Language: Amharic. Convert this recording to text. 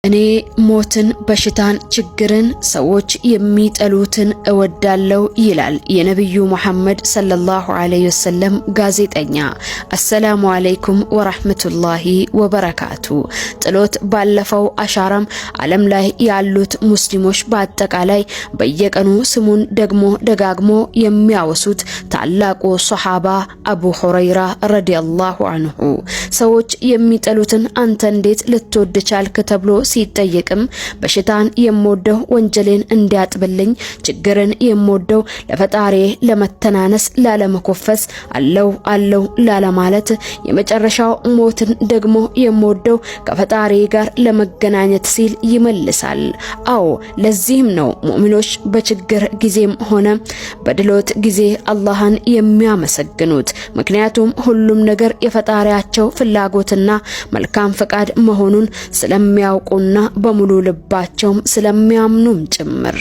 እኔ ሞትን በሽታን ችግርን ሰዎች የሚጠሉትን እወዳለሁ ይላል የነብዩ መሐመድ ሰለላሁ ዐለይሂ ወሰለም ጋዜጠኛ። አሰላሙ አለይኩም ወራህመቱላሂ ወበረካቱ። ጥሎት ባለፈው አሻራም ዓለም ላይ ያሉት ሙስሊሞች በአጠቃላይ በየቀኑ ስሙን ደግሞ ደጋግሞ የሚያወሱት ታላቁ ሱሐባ አቡ ሁረይራ ረዲየላሁ ዐንሁ ሰዎች የሚጠሉትን አንተ እንዴት ልትወድ ቻልክ ተብሎ ሲጠየቅም በሽታን የምወደው ወንጀሌን እንዲያጥብልኝ፣ ችግርን የምወደው ለፈጣሪ ለመተናነስ ላለመኮፈስ፣ አለው ላለማለት፣ የመጨረሻው ሞትን ደግሞ የምወደው ከፈጣሪ ጋር ለመገናኘት ሲል ይመልሳል። አዎ ለዚህም ነው ሙእሚኖች በችግር ጊዜም ሆነ በድሎት ጊዜ አላህን የሚያመሰግኑት። ምክንያቱም ሁሉም ነገር የፈጣሪያቸው ፍላጎትና መልካም ፈቃድ መሆኑን ስለሚያውቁና በሙሉ ልባቸውም ስለሚያምኑም ጭምር።